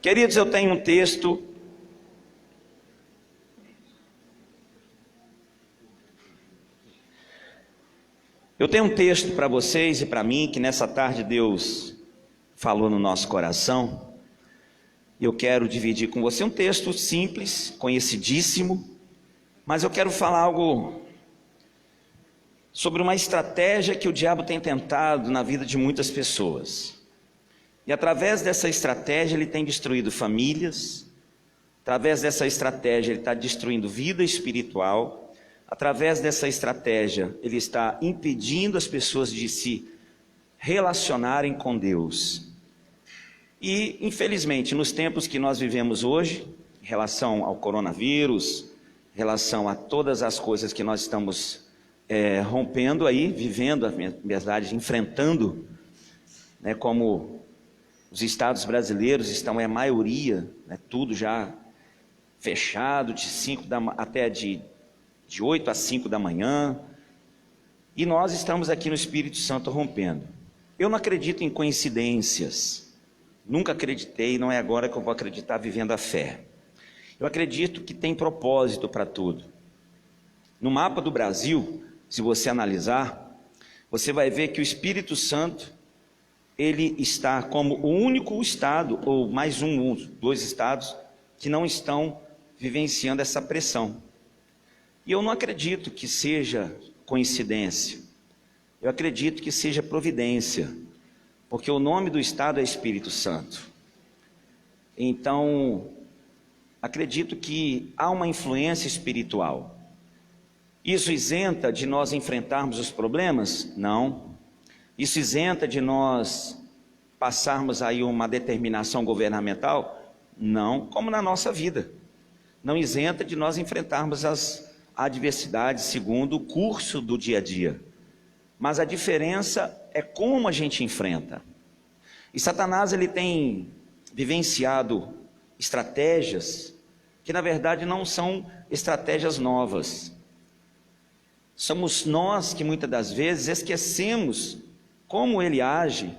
Queridos, eu tenho um texto para vocês e para mim, que nessa tarde Deus falou no nosso coração. Eu quero dividir com você um texto simples, conhecidíssimo, mas eu quero falar algo sobre uma estratégia que o diabo tem tentado na vida de muitas pessoas. E através dessa estratégia ele tem destruído famílias, através dessa estratégia ele está destruindo vida espiritual, através dessa estratégia ele está impedindo as pessoas de se relacionarem com Deus. E infelizmente nos tempos que nós vivemos hoje, em relação ao coronavírus, em relação a todas as coisas que nós estamos rompendo aí, vivendo, na verdade, enfrentando, né, como os estados brasileiros estão, a maioria, né, tudo já fechado, até de 8 a 5 da manhã, e nós estamos aqui no Espírito Santo rompendo. Eu não acredito em coincidências, nunca acreditei, não é agora que eu vou acreditar vivendo a fé. Eu acredito que tem propósito para tudo. No mapa do Brasil, se você analisar, você vai ver que o Espírito Santo, ele está como o único estado, ou mais dois estados, que não estão vivenciando essa pressão. E eu não acredito que seja coincidência, eu acredito que seja providência, porque o nome do estado é Espírito Santo. Então, acredito que há uma influência espiritual. Isso isenta de nós enfrentarmos os problemas? Não. Isso isenta de nós passarmos aí uma determinação governamental? Não, como na nossa vida. Não isenta de nós enfrentarmos as adversidades segundo o curso do dia a dia. Mas a diferença é como a gente enfrenta. E Satanás, ele tem vivenciado estratégias que na verdade não são estratégias novas. Somos nós que muitas das vezes esquecemos como ele age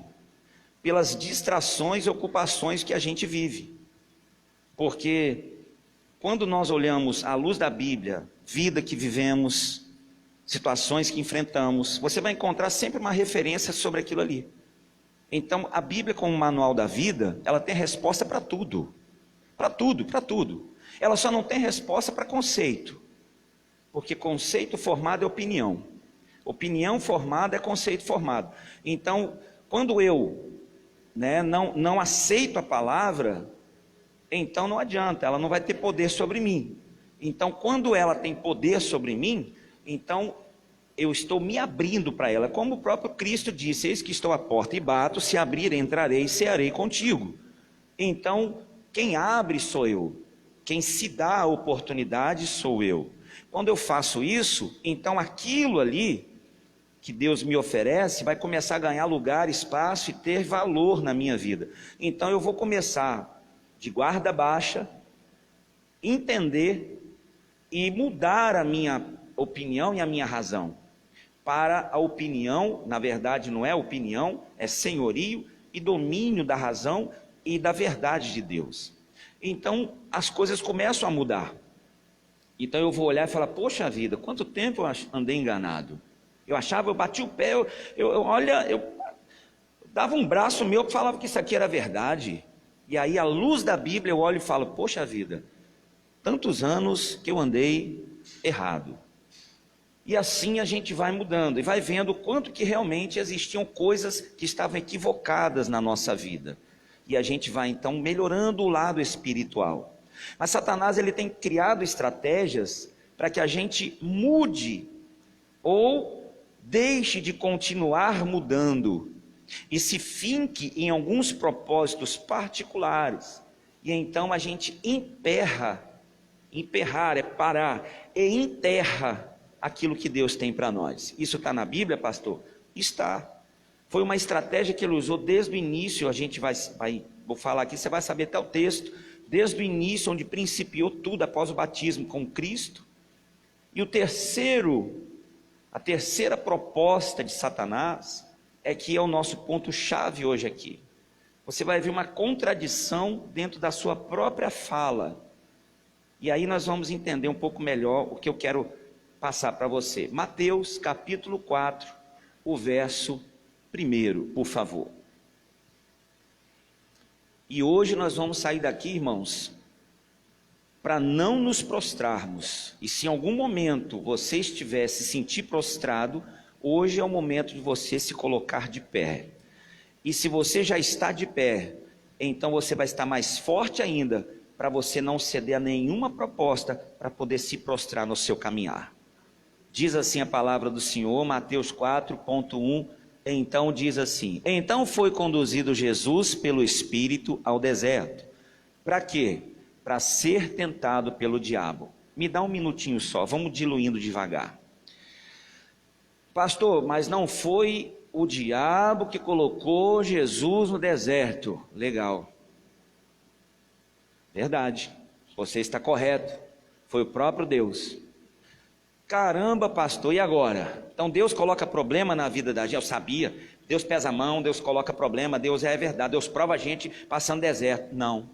pelas distrações e ocupações que a gente vive. Porque quando nós olhamos à luz da Bíblia, vida que vivemos, situações que enfrentamos, você vai encontrar sempre uma referência sobre aquilo ali. Então a Bíblia, como manual da vida, ela tem resposta para tudo. Para tudo, para tudo. Ela só não tem resposta para conceito. Porque conceito formado é opinião. Opinião formada é conceito formado. Então, quando eu não aceito a palavra, então não adianta, ela não vai ter poder sobre mim. Então, quando ela tem poder sobre mim, então eu estou me abrindo para ela. Como o próprio Cristo disse: eis que estou à porta e bato, se abrir entrarei e cearei contigo. Então, quem abre sou eu. Quem se dá a oportunidade sou eu. Quando eu faço isso, então aquilo ali que Deus me oferece vai começar a ganhar lugar, espaço e ter valor na minha vida. Então eu vou começar de guarda baixa, entender e mudar a minha opinião e a minha razão para a opinião. Na verdade não é opinião, é senhorio e domínio da razão e da verdade de Deus. Então as coisas começam a mudar. Então eu vou olhar e falar: poxa vida, quanto tempo eu andei enganado. Eu achava, eu bati o pé, eu dava um braço meu que falava que isso aqui era verdade. E aí, à luz da Bíblia, eu olho e falo: poxa vida, tantos anos que eu andei errado. E assim a gente vai mudando e vai vendo o quanto que realmente existiam coisas que estavam equivocadas na nossa vida. E a gente vai então melhorando o lado espiritual. Mas Satanás, ele tem criado estratégias para que a gente mude ou deixe de continuar mudando e se finque em alguns propósitos particulares. E então a gente emperrar é parar, e enterra aquilo que Deus tem para nós. Isso está na Bíblia, pastor? Está. Foi uma estratégia que ele usou desde o início. A gente vou falar aqui, você vai saber até o texto. Desde o início, onde principiou tudo após o batismo com Cristo. E a terceira proposta de Satanás é que é o nosso ponto-chave hoje aqui. Você vai ver uma contradição dentro da sua própria fala. E aí nós vamos entender um pouco melhor o que eu quero passar para você. Mateus capítulo 4, o verso 1, por favor. E hoje nós vamos sair daqui, irmãos, para não nos prostrarmos. E se em algum momento você estiver se sentir prostrado, hoje é o momento de você se colocar de pé. E se você já está de pé, então você vai estar mais forte ainda, para você não ceder a nenhuma proposta, para poder se prostrar no seu caminhar. Diz assim a palavra do Senhor, Mateus 4.1, então diz assim: então foi conduzido Jesus pelo Espírito ao deserto. Para quê? Para ser tentado pelo diabo. Me dá um minutinho só, vamos diluindo devagar. Pastor, mas não foi o diabo que colocou Jesus no deserto. Legal. Verdade, você está correto. Foi o próprio Deus. Caramba, pastor, e agora? Então Deus coloca problema na vida da gente. Eu sabia. Deus pesa a mão, Deus coloca problema, Deus é verdade. Deus prova a gente passando deserto. Não.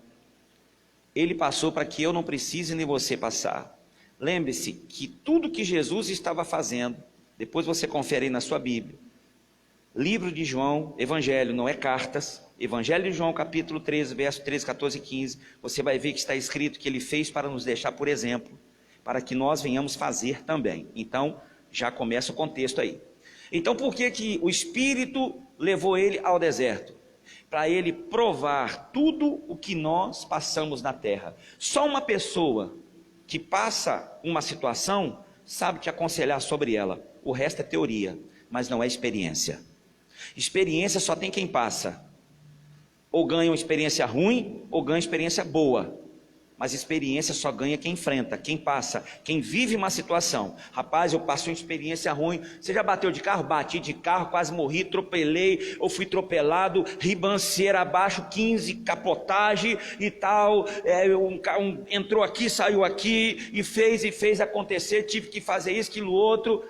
Ele passou para que eu não precise nem você passar. Lembre-se que tudo que Jesus estava fazendo, depois você confere aí na sua Bíblia. Livro de João, Evangelho, não é cartas. Evangelho de João, capítulo 13, verso 13, 14 e 15. Você vai ver que está escrito que ele fez para nos deixar por exemplo, para que nós venhamos fazer também. Então, já começa o contexto aí. Então, por que o Espírito levou ele ao deserto? Para ele provar tudo o que nós passamos na terra. Só uma pessoa que passa uma situação sabe te aconselhar sobre ela. O resto é teoria, mas não é experiência. Experiência só tem quem passa. Ou ganha uma experiência ruim, ou ganha uma experiência boa. Mas experiência só ganha quem enfrenta, quem passa, quem vive uma situação. Rapaz, eu passei uma experiência ruim. Você já bateu de carro? Bati de carro, quase morri, atropelei, ou fui atropelado, ribanceira abaixo, 15, capotagem e tal. Entrou aqui, saiu aqui, e fez acontecer, tive que fazer isso, aquilo, outro.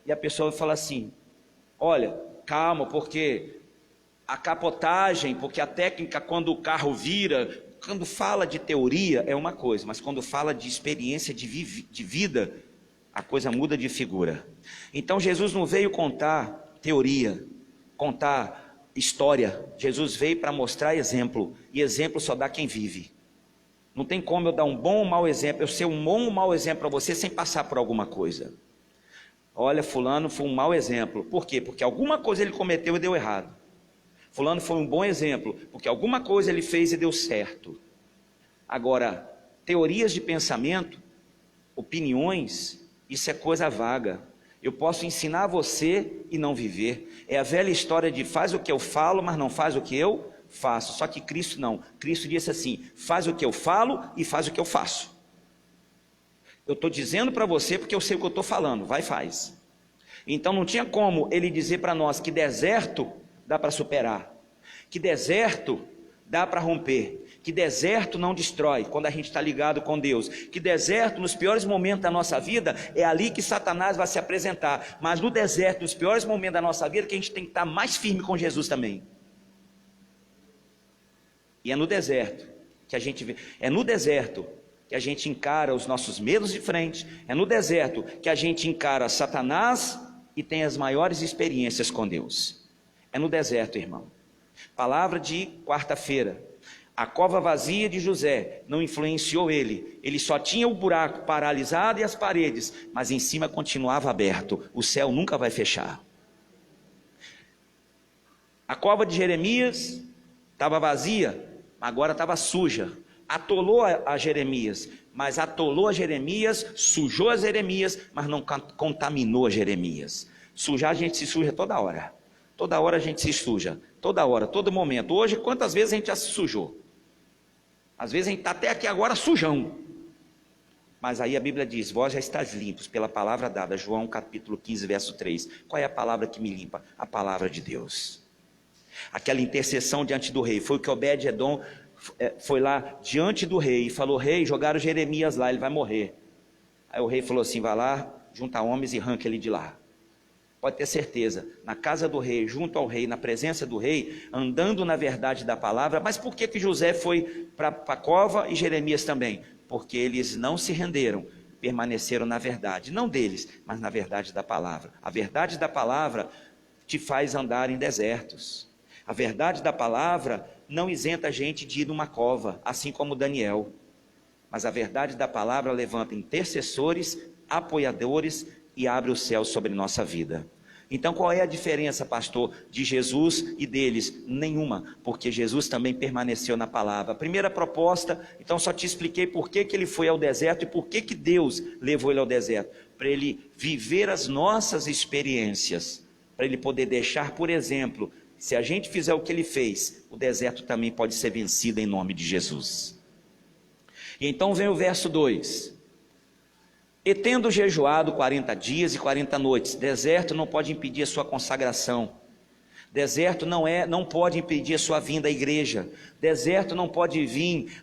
E a pessoa fala assim: olha, calma, porque a capotagem, porque a técnica quando o carro vira, quando fala de teoria é uma coisa, mas quando fala de experiência de vida, a coisa muda de figura. Então Jesus não veio contar teoria, contar história. Jesus veio para mostrar exemplo, e exemplo só dá quem vive. Não tem como eu dar um bom ou mau exemplo, eu ser um bom ou mau exemplo para você sem passar por alguma coisa. Olha, fulano foi um mau exemplo. Por quê? Porque alguma coisa ele cometeu e deu errado. Fulano foi um bom exemplo, porque alguma coisa ele fez e deu certo. Agora, teorias de pensamento, opiniões, isso é coisa vaga. Eu posso ensinar você e não viver. É a velha história de faz o que eu falo, mas não faz o que eu faço. Só que Cristo não. Cristo disse assim: faz o que eu falo e faz o que eu faço. Eu estou dizendo para você porque eu sei o que eu estou falando. Vai e faz. Então não tinha como ele dizer para nós que deserto dá para superar, que deserto dá para romper, que deserto não destrói quando a gente está ligado com Deus, que deserto nos piores momentos da nossa vida é ali que Satanás vai se apresentar, mas no deserto, nos piores momentos da nossa vida, que a gente tem que estar mais firme com Jesus também. E é no deserto que a gente vê, é no deserto que a gente encara os nossos medos de frente, é no deserto que a gente encara Satanás e tem as maiores experiências com Deus. É no deserto, irmão. Palavra de quarta-feira. A cova vazia de José não influenciou ele. Ele só tinha o buraco paralisado e as paredes, mas em cima continuava aberto. O céu nunca vai fechar. A cova de Jeremias estava vazia, agora estava suja. Atolou a Jeremias, mas atolou a Jeremias, sujou a Jeremias, mas não contaminou a Jeremias. Sujar, a gente se suja toda hora. Toda hora a gente se suja, toda hora, todo momento. Hoje, quantas vezes a gente já se sujou? Às vezes a gente está até aqui agora sujão. Mas aí a Bíblia diz: vós já estáis limpos pela palavra dada. João capítulo 15, verso 3. Qual é a palavra que me limpa? A palavra de Deus. Aquela intercessão diante do rei, foi o que Obed-Edom foi lá diante do rei e falou: rei, jogaram Jeremias lá, ele vai morrer. Aí o rei falou assim: vai lá, junta homens e arranca ele de lá. pode ter certeza, na casa do rei, junto ao rei, na presença do rei, andando na verdade da palavra. Mas por que José foi para a cova e Jeremias também? Porque eles não se renderam, permaneceram na verdade, não deles, mas na verdade da palavra. A verdade da palavra te faz andar em desertos. A verdade da palavra não isenta a gente de ir numa cova, assim como Daniel. Mas a verdade da palavra levanta intercessores, apoiadores e abre o céu sobre nossa vida. Então qual é a diferença, pastor, de Jesus e deles? Nenhuma, porque Jesus também permaneceu na palavra. A primeira proposta, então só te expliquei por que ele foi ao deserto e por que Deus levou ele ao deserto. Para ele viver as nossas experiências, para ele poder deixar, por exemplo, se a gente fizer o que ele fez, o deserto também pode ser vencido em nome de Jesus. E então vem o verso 2. E tendo jejuado 40 dias e 40 noites, deserto não pode impedir a sua consagração, deserto não pode impedir a sua vinda à igreja, deserto não pode vir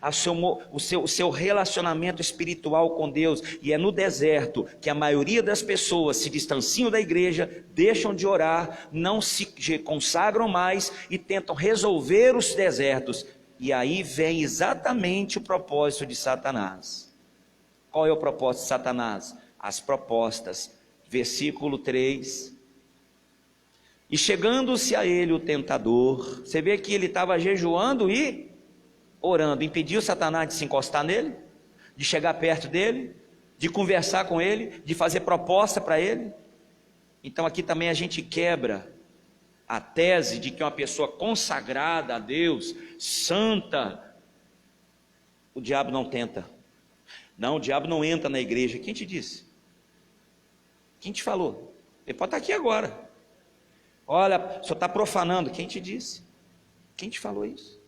o seu relacionamento espiritual com Deus, e é no deserto que a maioria das pessoas se distanciam da igreja, deixam de orar, não se consagram mais e tentam resolver os desertos, e aí vem exatamente o propósito de Satanás. Qual é o propósito de Satanás? As propostas, versículo 3, e chegando-se a ele o tentador, você vê que ele estava jejuando e orando, impediu Satanás de se encostar nele, de chegar perto dele, de conversar com ele, de fazer proposta para ele. Então aqui também a gente quebra a tese de que uma pessoa consagrada a Deus, santa, o diabo não tenta. Não, o diabo não entra na igreja. Quem te disse? Quem te falou? Ele pode estar aqui agora. Olha, o senhor está profanando. Quem te disse? Quem te falou isso?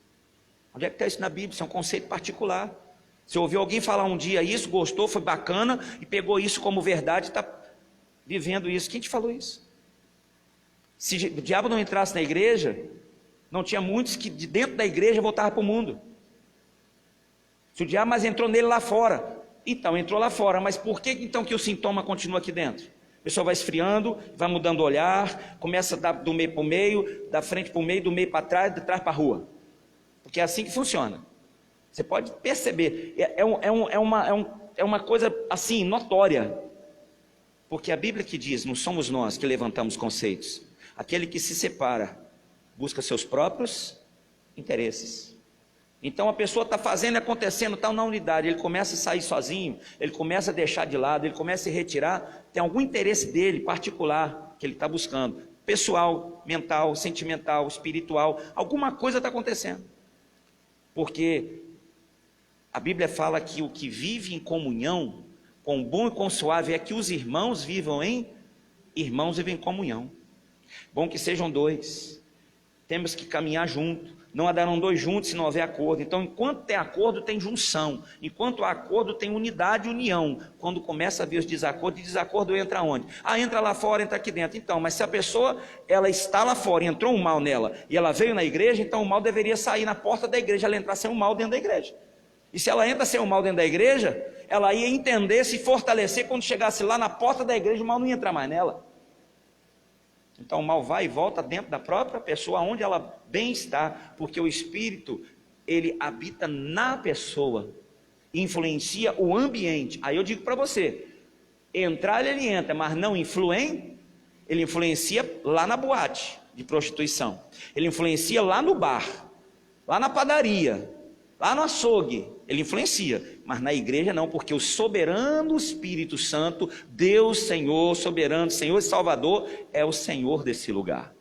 Onde é que está isso na Bíblia? Isso é um conceito particular. Você ouviu alguém falar um dia isso, gostou, foi bacana, e pegou isso como verdade e está vivendo isso. Quem te falou isso? Se o diabo não entrasse na igreja, não tinha muitos que de dentro da igreja voltavam para o mundo. Se o diabo mais entrou nele lá fora, então entrou lá fora, mas por que então que o sintoma continua aqui dentro? A pessoa vai esfriando, vai mudando o olhar, começa a dar do meio para o meio, da frente para o meio, do meio para trás, de trás para a rua, porque é assim que funciona. Você pode perceber, é uma coisa assim, notória, porque a Bíblia que diz, não somos nós que levantamos conceitos, aquele que se separa, busca seus próprios interesses. Então a pessoa está fazendo, acontecendo, tal na unidade, ele começa a sair sozinho, ele começa a deixar de lado, ele começa a se retirar, tem algum interesse dele, particular, que ele está buscando, pessoal, mental, sentimental, espiritual, alguma coisa está acontecendo, porque a Bíblia fala que o que vive em comunhão, com o bom e com o suave, é que os irmãos vivem em comunhão, bom que sejam dois, temos que caminhar junto, não andarão dois juntos se não houver acordo. Então enquanto tem acordo tem junção, enquanto há acordo tem unidade e união. Quando começa a vir os desacordos, desacordo entra onde? Entra lá fora, entra aqui dentro. Então, mas se a pessoa, ela está lá fora, entrou um mal nela, e ela veio na igreja, então o mal deveria sair na porta da igreja, ela entrar sem um mal dentro da igreja. E se ela entra sem um mal dentro da igreja, ela ia entender, se fortalecer, quando chegasse lá na porta da igreja, o mal não ia entrar mais nela. Então o mal vai e volta dentro da própria pessoa, onde ela bem está, porque o Espírito, ele habita na pessoa, influencia o ambiente. Aí eu digo para você, entrar ele entra, mas não ele influencia lá na boate de prostituição, ele influencia lá no bar, lá na padaria, lá no açougue, ele influencia, mas na igreja não, porque o soberano Espírito Santo, Deus Senhor, soberano, Senhor e Salvador, é o Senhor desse lugar.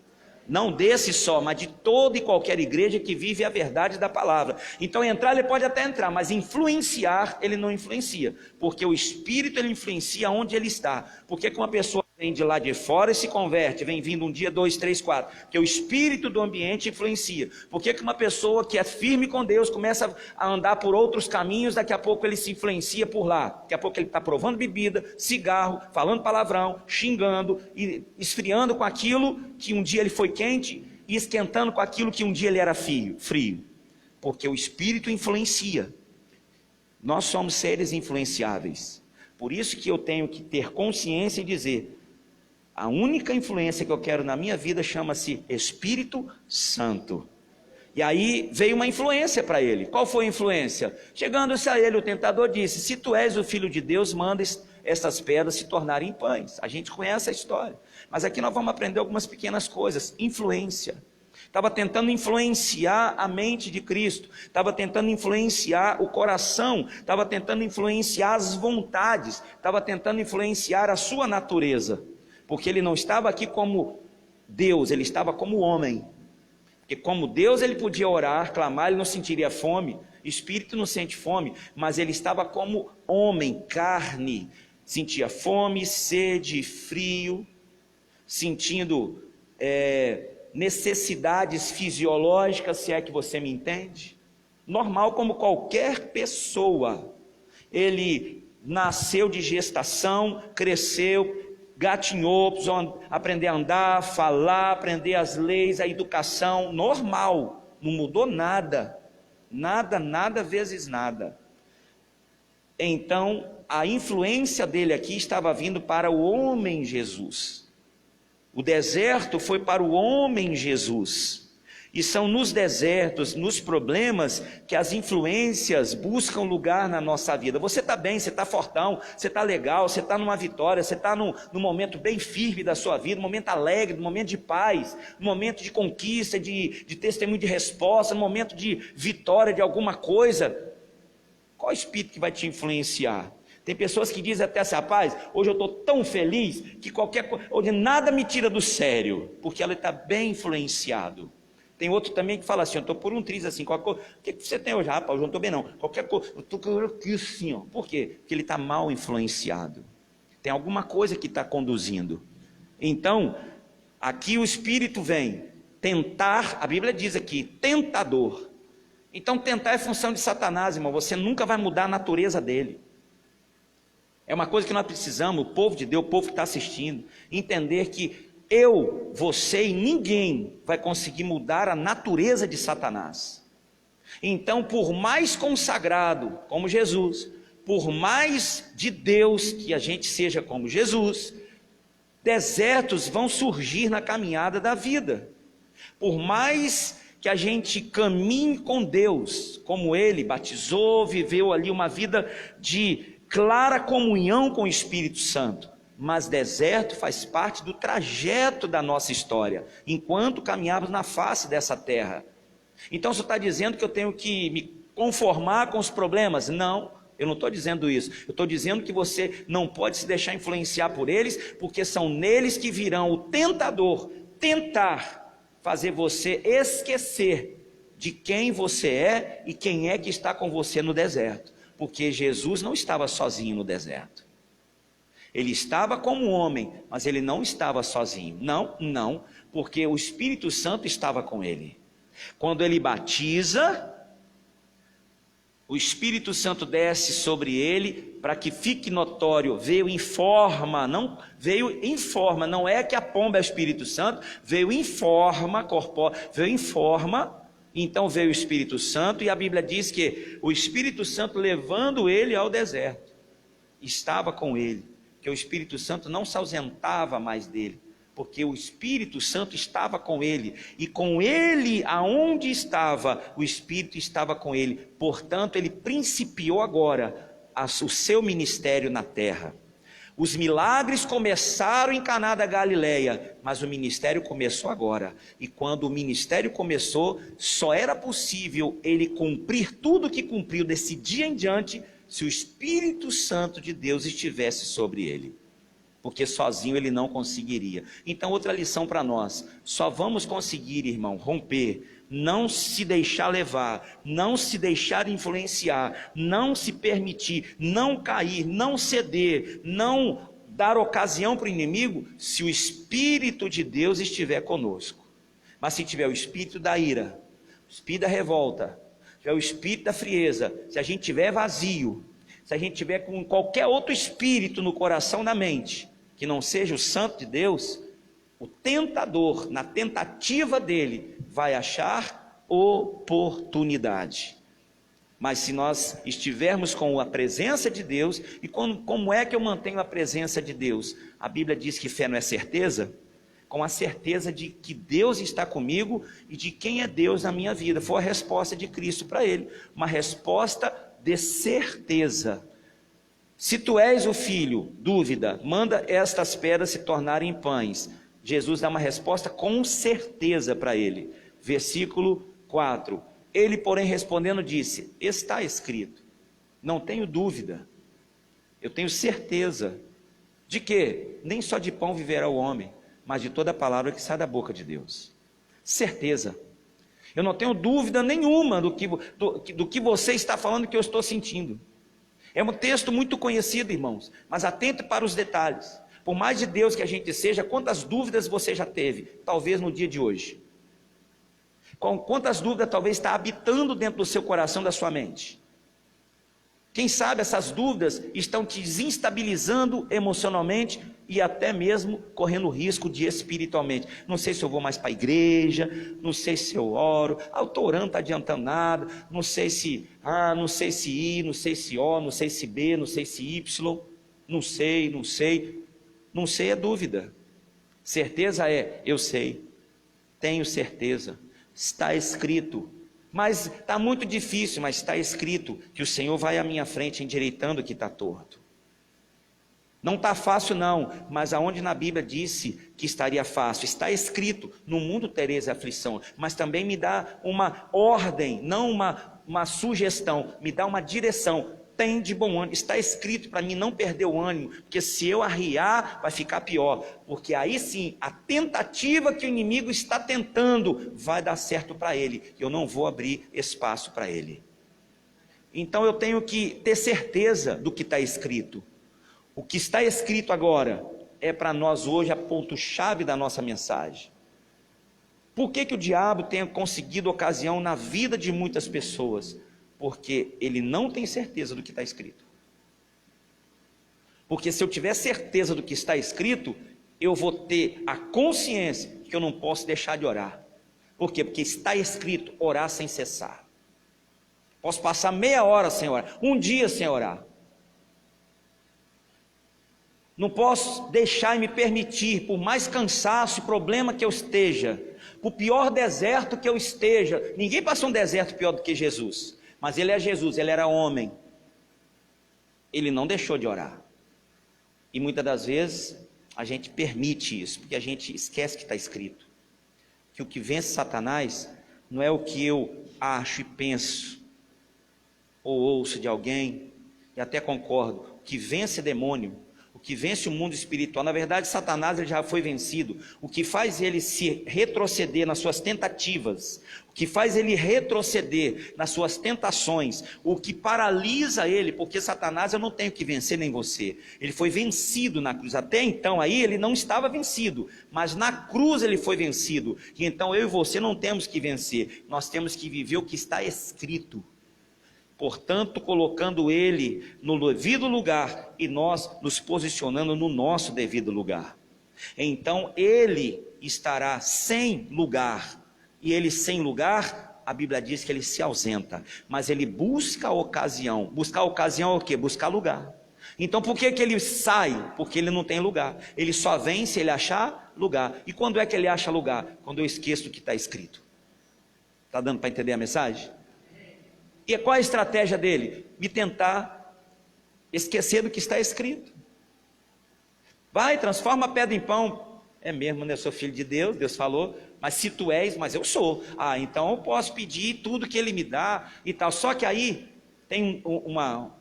Não desse só, mas de toda e qualquer igreja que vive a verdade da palavra. Então entrar ele pode até entrar, mas influenciar ele não influencia, porque o Espírito ele influencia onde ele está. Porque que uma pessoa vem de lá de fora e se converte, vem vindo um dia, 2, 3, 4, porque o Espírito do ambiente influencia. Porque que uma pessoa que é firme com Deus começa a andar por outros caminhos, daqui a pouco ele se influencia por lá, daqui a pouco ele está provando bebida, cigarro, falando palavrão, xingando, e esfriando com aquilo que um dia ele foi quente, e esquentando com aquilo que um dia ele era frio, porque o Espírito influencia. Nós somos seres influenciáveis, por isso que eu tenho que ter consciência e dizer, A única influência que eu quero na minha vida chama-se Espírito Santo. E aí veio uma influência para ele. Qual foi a influência? Chegando-se a ele, o tentador disse: se tu és o Filho de Deus, manda essas pedras se tornarem pães. A gente conhece a história, mas aqui nós vamos aprender algumas pequenas coisas. Influência. Estava tentando influenciar a mente de Cristo, estava tentando influenciar o coração, estava tentando influenciar as vontades, estava tentando influenciar a sua natureza, porque ele não estava aqui como Deus, ele estava como homem. Porque como Deus ele podia orar, clamar, ele não sentiria fome. Espírito não sente fome, mas ele estava como homem, carne, sentia fome, sede, frio, sentindo necessidades fisiológicas, se é que você me entende. Normal como qualquer pessoa. Ele nasceu de gestação, cresceu, gatinhou, precisou aprender a andar, falar, aprender as leis, a educação, normal, não mudou nada, nada vezes nada. Então, a influência dele aqui estava vindo para o homem Jesus. O deserto foi para o homem Jesus. E são nos desertos, nos problemas, que as influências buscam lugar na nossa vida. Você está bem, você está fortão, você está legal, você está numa vitória, você está num momento bem firme da sua vida, num momento alegre, num momento de paz, num momento de conquista, de testemunho de resposta, num momento de vitória de alguma coisa. Qual espírito que vai te influenciar? Tem pessoas que dizem até assim: rapaz, hoje eu estou tão feliz que qualquer coisa, hoje nada me tira do sério, porque ela está bem influenciado. Tem outro também que fala assim: eu estou por um triz assim, qualquer coisa, o que você tem hoje? Rapaz, hoje eu não estou bem não, qualquer coisa, eu estou aqui assim, ó. Por quê? Porque ele está mal influenciado, tem alguma coisa que está conduzindo. Então, aqui o Espírito vem tentar, a Bíblia diz aqui, tentador. Então tentar é função de Satanás, irmão, você nunca vai mudar a natureza dele. É uma coisa que nós precisamos, o povo de Deus, o povo que está assistindo, entender que eu, você e ninguém vai conseguir mudar a natureza de Satanás. Então, por mais consagrado como Jesus, por mais de Deus que a gente seja como Jesus, desertos vão surgir na caminhada da vida. Por mais que a gente caminhe com Deus, como Ele batizou, viveu ali uma vida de clara comunhão com o Espírito Santo, mas deserto faz parte do trajeto da nossa história, enquanto caminhamos na face dessa terra. Então você está dizendo que eu tenho que me conformar com os problemas? Não, eu não estou dizendo isso. Eu estou dizendo que você não pode se deixar influenciar por eles, porque são neles que virão o tentador tentar fazer você esquecer de quem você é e quem é que está com você no deserto. Porque Jesus não estava sozinho no deserto. Ele estava como homem, mas ele não estava sozinho. Não, porque o Espírito Santo estava com ele. Quando ele batiza, o Espírito Santo desce sobre ele para que fique notório. Veio em forma, não é que a pomba é o Espírito Santo, veio em forma corpórea, veio em forma. Então veio o Espírito Santo, e a Bíblia diz que o Espírito Santo, levando ele ao deserto, estava com ele, que o Espírito Santo não se ausentava mais dele, porque o Espírito Santo estava com ele, e com ele, aonde estava, o Espírito estava com ele. Portanto, ele principiou agora o seu ministério na terra. Os milagres começaram em Caná da Galileia, mas o ministério começou agora. E quando o ministério começou, só era possível ele cumprir tudo que cumpriu desse dia em diante, se o Espírito Santo de Deus estivesse sobre ele. Porque sozinho ele não conseguiria. Então, outra lição para nós: só vamos conseguir, irmão, romper, não se deixar levar, não se deixar influenciar, não se permitir, não cair, não ceder, não dar ocasião para o inimigo, se o Espírito de Deus estiver conosco. Mas se tiver o espírito da ira, o espírito da revolta, se tiver o espírito da frieza, se a gente tiver vazio, se a gente tiver com qualquer outro espírito no coração, na mente, que não seja o Santo de Deus, o tentador, na tentativa dele, vai achar oportunidade. Mas se nós estivermos com a presença de Deus, e como é que eu mantenho a presença de Deus? A Bíblia diz que fé não é certeza? Com a certeza de que Deus está comigo e de quem é Deus na minha vida. Foi a resposta de Cristo para ele, uma resposta de certeza. Se tu és o filho, dúvida, manda estas pedras se tornarem pães. Jesus dá uma resposta com certeza para ele. Versículo 4. Ele, porém, respondendo, disse: está escrito, não tenho dúvida, eu tenho certeza de que nem só de pão viverá o homem, mas de toda a palavra que sai da boca de Deus. Certeza. Eu não tenho dúvida nenhuma do que você está falando, que eu estou sentindo. É um texto muito conhecido, irmãos, mas atente para os detalhes. Por mais de Deus que a gente seja, quantas dúvidas você já teve, talvez no dia de hoje? Quantas dúvidas talvez está habitando dentro do seu coração, da sua mente? Quem sabe essas dúvidas estão te desestabilizando emocionalmente e até mesmo correndo risco de espiritualmente. Não sei se eu vou mais para a igreja, não sei se eu oro, o estou orando, não está adiantando nada, não sei se I, não sei se O, não sei se B, não sei se Y, não sei é dúvida. Certeza é, eu sei, tenho certeza. Está escrito, mas está muito difícil, mas está escrito que o Senhor vai à minha frente endireitando o que está torto. Não está fácil não, mas aonde na Bíblia disse que estaria fácil? Está escrito, no mundo tereis aflição, mas também me dá uma ordem, não uma sugestão, me dá uma direção. Tem de bom ânimo, está escrito para mim não perder o ânimo, porque se eu arriar vai ficar pior, porque aí sim, a tentativa que o inimigo está tentando vai dar certo para ele, eu não vou abrir espaço para ele. Então eu tenho que ter certeza do que está escrito. O que está escrito agora é para nós hoje a ponto-chave da nossa mensagem. Por que o diabo tem conseguido ocasião na vida de muitas pessoas? Porque ele não tem certeza do que está escrito. Porque se eu tiver certeza do que está escrito, eu vou ter a consciência que eu não posso deixar de orar. Por quê? Porque está escrito, orar sem cessar. Posso passar meia hora sem orar, um dia sem orar. Não posso deixar e me permitir, por mais cansaço e problema que eu esteja, por pior deserto que eu esteja. Ninguém passou um deserto pior do que Jesus. Mas ele é Jesus, ele era homem. Ele não deixou de orar. E muitas das vezes a gente permite isso, porque a gente esquece que está escrito. Que o que vence Satanás não é o que eu acho e penso, ou ouço de alguém, e até concordo. O que vence demônio, o que vence o mundo espiritual, na verdade Satanás ele já foi vencido. O que faz ele se retroceder nas suas tentativas, o que faz ele retroceder nas suas tentações, o que paralisa ele, porque Satanás eu não tenho que vencer nem você, ele foi vencido na cruz. Até então aí ele não estava vencido, mas na cruz ele foi vencido, e então eu e você não temos que vencer, nós temos que viver o que está escrito. Portanto, colocando ele no devido lugar e nós nos posicionando no nosso devido lugar. Então ele estará sem lugar, e ele sem lugar, a Bíblia diz que ele se ausenta, mas ele busca a ocasião. Buscar a ocasião é o quê? Buscar lugar. Então por que ele sai? Porque ele não tem lugar. Ele só vem se ele achar lugar. E quando é que ele acha lugar? Quando eu esqueço o que está escrito. Está dando para entender a mensagem? E qual a estratégia dele? Me tentar esquecer do que está escrito. Vai, transforma a pedra em pão. É mesmo, né? Eu sou filho de Deus, Deus falou, mas se tu és, mas eu sou. Então eu posso pedir tudo que ele me dá e tal. Só que aí tem uma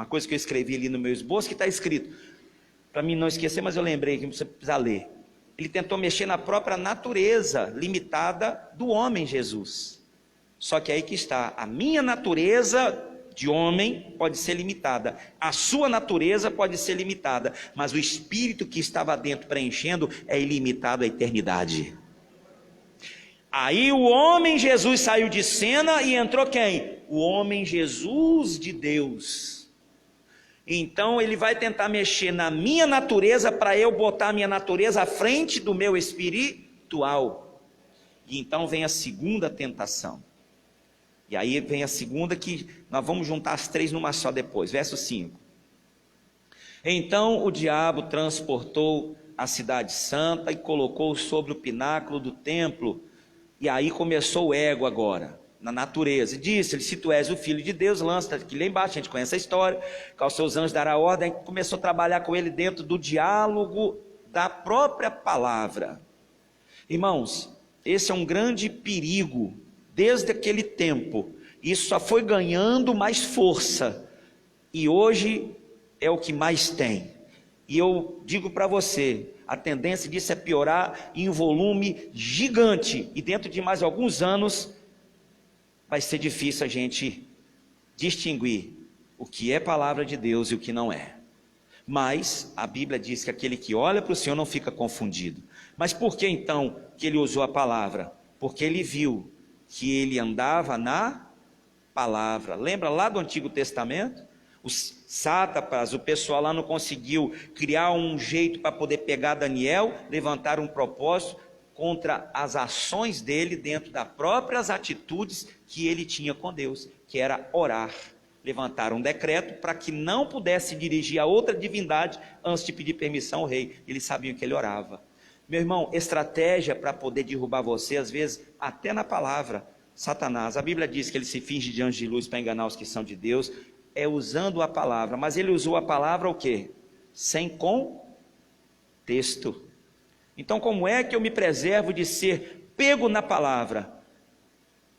coisa que eu escrevi ali no meu esboço que está escrito, para mim não esquecer, mas eu lembrei que você precisa ler. Ele tentou mexer na própria natureza limitada do homem Jesus. Só que aí que está, a minha natureza de homem pode ser limitada, a sua natureza pode ser limitada, mas o Espírito que estava dentro preenchendo é ilimitado à eternidade. Aí o homem Jesus saiu de cena e entrou quem? O homem Jesus de Deus. Então ele vai tentar mexer na minha natureza para eu botar a minha natureza à frente do meu espiritual. E então vem a segunda tentação. E aí vem a segunda, que nós vamos juntar as três numa só depois, verso 5. Então o diabo transportou a cidade santa e colocou sobre o pináculo do templo. E aí começou o ego agora, na natureza. E disse-lhe: se tu és o filho de Deus, lança aqui lá embaixo, a gente conhece a história, que aos seus anjos dará ordem. Aí começou a trabalhar com ele dentro do diálogo da própria palavra. Irmãos, esse é um grande perigo, desde aquele tempo. Isso só foi ganhando mais força, e hoje é o que mais tem. E eu digo para você, a tendência disso é piorar em um volume gigante, e dentro de mais alguns anos vai ser difícil a gente distinguir o que é palavra de Deus e o que não é. Mas a Bíblia diz que aquele que olha para o Senhor não fica confundido. Mas por que então que ele usou a palavra? Porque ele viu que ele andava na palavra. Lembra lá do Antigo Testamento? Os sátrapas, o pessoal lá não conseguiu criar um jeito para poder pegar Daniel, levantar um propósito contra as ações dele dentro das próprias atitudes que ele tinha com Deus, que era orar. Levantaram um decreto para que não pudesse dirigir a outra divindade antes de pedir permissão ao rei. Eles sabiam que ele orava. Meu irmão, estratégia para poder derrubar você, às vezes até na palavra. Satanás, a Bíblia diz que ele se finge de anjo de luz para enganar os que são de Deus, é usando a palavra. Mas ele usou a palavra o quê? Sem contexto. Então como é que eu me preservo de ser pego na palavra?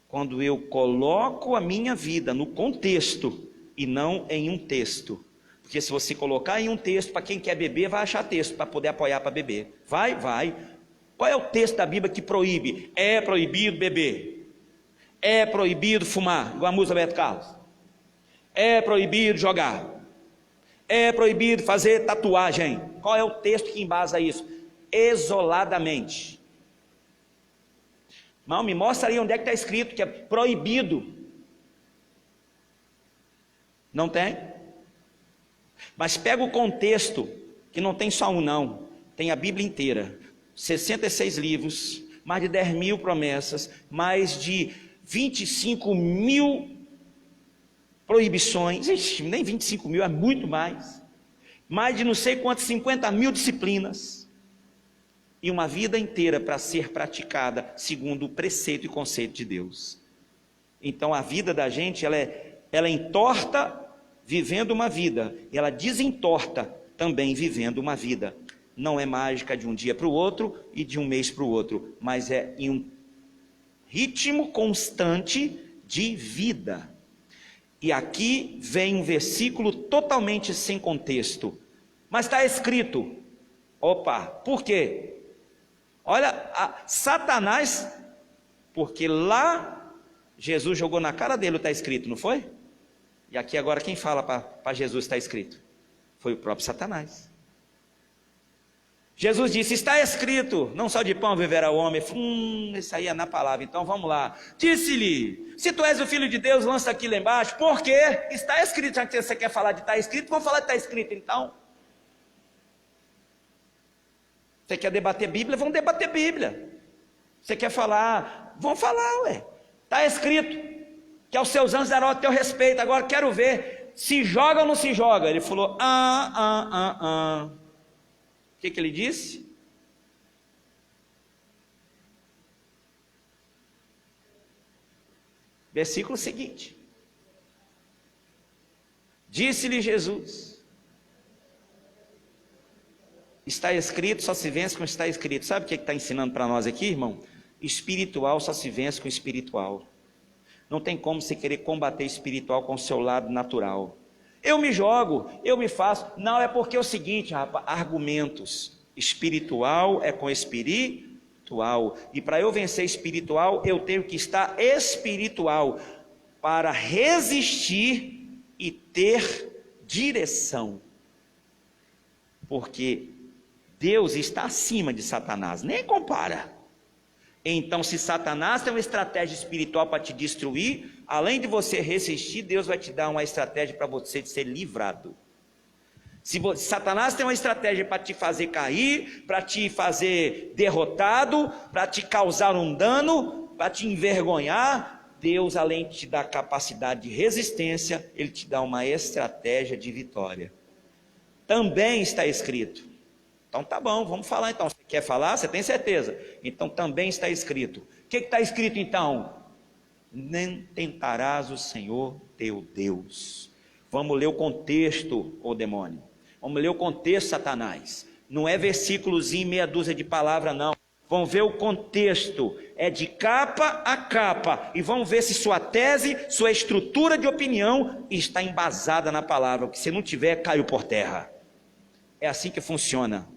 Quando eu coloco a minha vida no contexto e não em um texto. Porque se você colocar em um texto, para quem quer beber, vai achar texto para poder apoiar para beber. Vai. Qual é o texto da Bíblia que proíbe? É proibido beber. É proibido fumar, igual a música do Roberto Carlos. É proibido jogar. É proibido fazer tatuagem. Qual é o texto que embasa isso? Isoladamente. Não, me mostra aí onde é que está escrito que é proibido. Não tem? Mas pega o contexto, que não tem só um não, tem a Bíblia inteira, 66 livros, mais de 10 mil promessas, mais de 25 mil proibições, nem 25 mil, é muito mais de não sei quantas, 50 mil disciplinas, e uma vida inteira para ser praticada segundo o preceito e conceito de Deus. Então a vida da gente, ela entorta vivendo uma vida, e ela desentorta também vivendo uma vida. Não é mágica de um dia para o outro e de um mês para o outro, mas é em um ritmo constante de vida. E aqui vem um versículo totalmente sem contexto, mas está escrito. Opa, por quê? Olha, Satanás, porque lá Jesus jogou na cara dele, está escrito, não foi? E aqui agora quem fala para Jesus está escrito? Foi o próprio Satanás. Jesus disse, está escrito, não só de pão viverá o homem. Isso aí é na palavra, então vamos lá. Disse-lhe, se tu és o filho de Deus, lança aqui lá embaixo, porque está escrito. Já que você quer falar de está escrito, vamos falar de está escrito então. Você quer debater Bíblia? Vamos debater Bíblia. Você quer falar? Vamos falar, ué. Está escrito que aos seus anjos dará o teu respeito. Agora quero ver, se joga ou não se joga. Ele falou, O que ele disse? Versículo seguinte. Disse-lhe Jesus, está escrito, só se vence com está escrito. Sabe o que está ensinando para nós aqui, irmão? Espiritual só se vence com espiritual. Não tem como você querer combater espiritual com o seu lado natural. Eu me jogo, eu me faço. Não, é porque é o seguinte, rapaz, argumentos. Espiritual é com espiritual. E para eu vencer espiritual, eu tenho que estar espiritual para resistir e ter direção. Porque Deus está acima de Satanás, nem compara. Então, se Satanás tem uma estratégia espiritual para te destruir, além de você resistir, Deus vai te dar uma estratégia para você de ser livrado. Se Satanás tem uma estratégia para te fazer cair, para te fazer derrotado, para te causar um dano, para te envergonhar, Deus, além de te dar capacidade de resistência, Ele te dá uma estratégia de vitória. Também está escrito. Então tá bom, vamos falar então. Você quer falar? Você tem certeza? Então também está escrito. O que está escrito então? Nem tentarás o Senhor teu Deus. Vamos ler o contexto, ô demônio. Vamos ler o contexto, Satanás. Não é versículozinho, meia dúzia de palavras, não. Vamos ver o contexto. É de capa a capa. E vamos ver se sua tese, sua estrutura de opinião está embasada na palavra. Porque se não tiver, caiu por terra. É assim que funciona.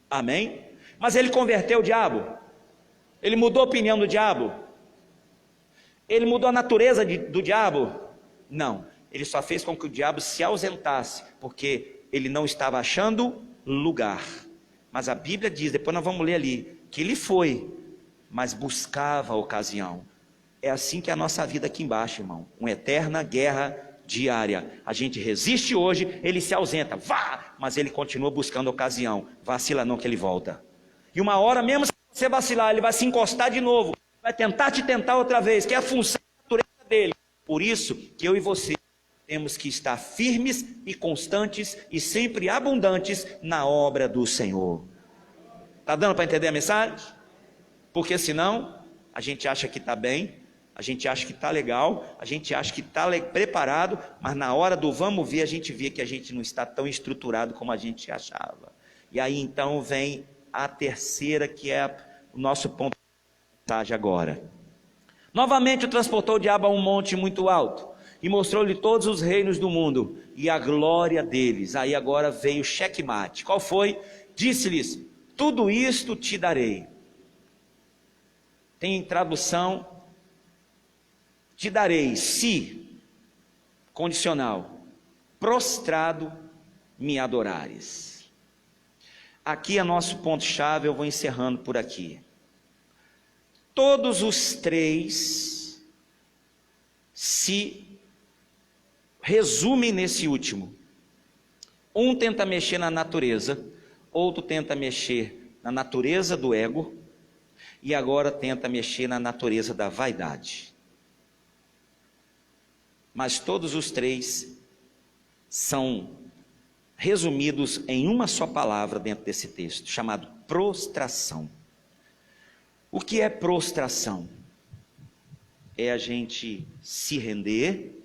Amém? Mas ele converteu o diabo? Ele mudou a opinião do diabo? Ele mudou a natureza do diabo? Não. Ele só fez com que o diabo se ausentasse, porque ele não estava achando lugar. Mas a Bíblia diz, depois nós vamos ler ali, que ele foi, mas buscava a ocasião. É assim que é a nossa vida aqui embaixo, irmão. Uma eterna guerra diária. A gente resiste hoje, ele se ausenta, vá, mas ele continua buscando a ocasião. Vacila não que ele volta. E uma hora, mesmo se você vacilar, ele vai se encostar de novo, vai tentar te tentar outra vez, que é a função da natureza dele. Por isso que eu e você temos que estar firmes e constantes e sempre abundantes na obra do Senhor. Está dando para entender a mensagem? Porque senão a gente acha que está bem, a gente acha que está legal, a gente acha que está preparado, mas na hora do vamos ver, a gente vê que a gente não está tão estruturado como a gente achava. E aí então vem a terceira, que é o nosso ponto de mensagem agora. Novamente o transportou o diabo a um monte muito alto, e mostrou-lhe todos os reinos do mundo, e a glória deles. Aí agora veio o checkmate. Qual foi? Disse-lhes, tudo isto te darei. Tem tradução, te darei, se, condicional, prostrado me adorares. Aqui é nosso ponto-chave, eu vou encerrando por aqui. Todos os três se resumem nesse último. Um tenta mexer na natureza, outro tenta mexer na natureza do ego, e agora tenta mexer na natureza da vaidade. Mas todos os três são resumidos em uma só palavra dentro desse texto, chamado prostração. O que é prostração? É a gente se render,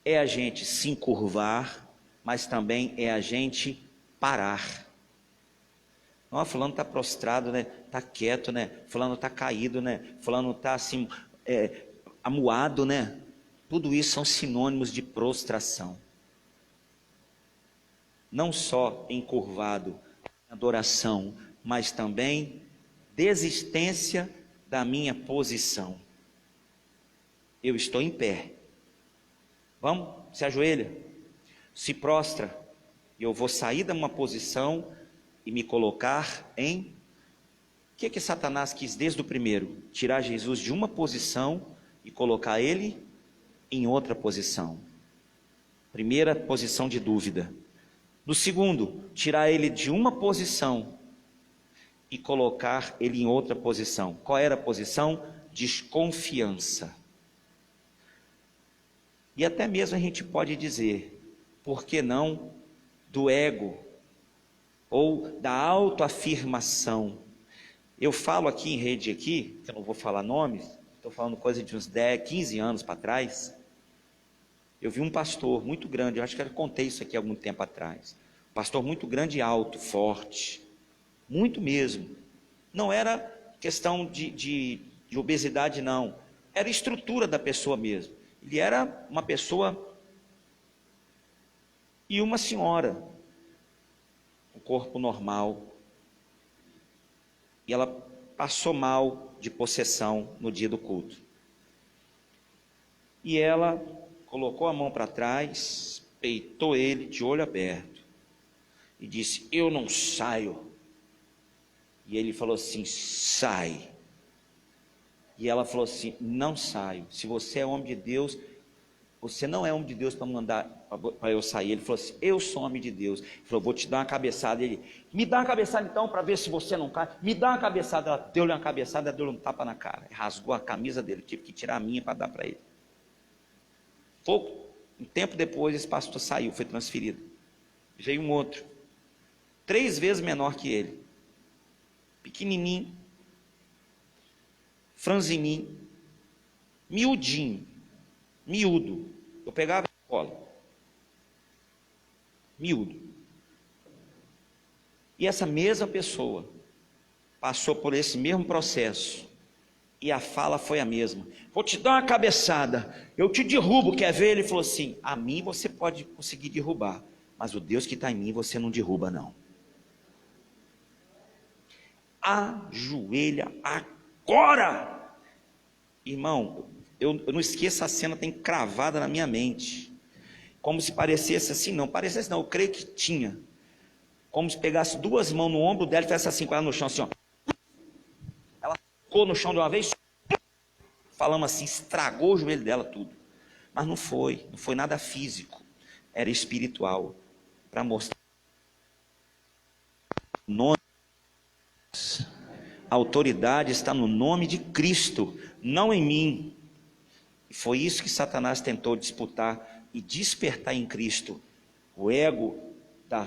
é a gente se encurvar, mas também é a gente parar. Não, fulano está prostrado, né? Está quieto, né? Fulano está caído, né? Fulano está assim, amuado, né? Tudo isso são sinônimos de prostração. Não só encurvado, adoração, mas também desistência da minha posição. Eu estou em pé. Vamos, se ajoelha, se prostra, e eu vou sair de uma posição e me colocar em... O que Satanás quis desde o primeiro? Tirar Jesus de uma posição e colocar ele em outra posição. Primeira posição de dúvida. No segundo, tirar ele de uma posição e colocar ele em outra posição. Qual era a posição? Desconfiança. E até mesmo a gente pode dizer, por que não do ego ou da autoafirmação? Eu falo aqui em rede aqui, que eu não vou falar nomes, estou falando coisa de uns 10, 15 anos para trás. Eu vi um pastor muito grande, eu acho que eu contei isso aqui há algum tempo atrás. Um pastor muito grande e alto, forte, muito mesmo. Não era questão de obesidade, não. Era a estrutura da pessoa mesmo. Ele era uma pessoa e uma senhora, um corpo normal. E ela passou mal de possessão no dia do culto. E ela colocou a mão para trás, peitou ele de olho aberto e disse: eu não saio. E ele falou assim: sai. E ela falou assim: não saio. Se você é homem de Deus, você não é homem de Deus para mandar para eu sair. Ele falou assim, eu sou homem de Deus. Ele falou, vou te dar uma cabeçada. Ele, me dá uma cabeçada então, para ver se você não cai. Me dá uma cabeçada. Ela deu-lhe uma cabeçada, deu-lhe um tapa na cara. Rasgou a camisa dele, tive que tirar a minha para dar para ele. Um tempo depois, esse pastor saiu, foi transferido. Veio um outro, 3 vezes menor que ele, pequenininho, franzininho, miudinho, miúdo. Eu pegava a escola, miúdo. E essa mesma pessoa passou por esse mesmo processo, e a fala foi a mesma. Vou te dar uma cabeçada, eu te derrubo, quer ver? Ele falou assim, a mim você pode conseguir derrubar, mas o Deus que está em mim você não derruba não. Ajoelha agora. Irmão, eu não esqueço, a cena tem cravada na minha mente, como se parecesse assim, não parecesse não, eu creio que tinha, como se pegasse 2 mãos no ombro dela e fizesse assim com ela no chão, assim ó. Ela ficou no chão de uma vez, falamos assim, estragou o joelho dela tudo, mas não foi nada físico, era espiritual, para mostrar o nome. A autoridade está no nome de Cristo, não em mim. E foi isso que Satanás tentou disputar e despertar em Cristo, o ego da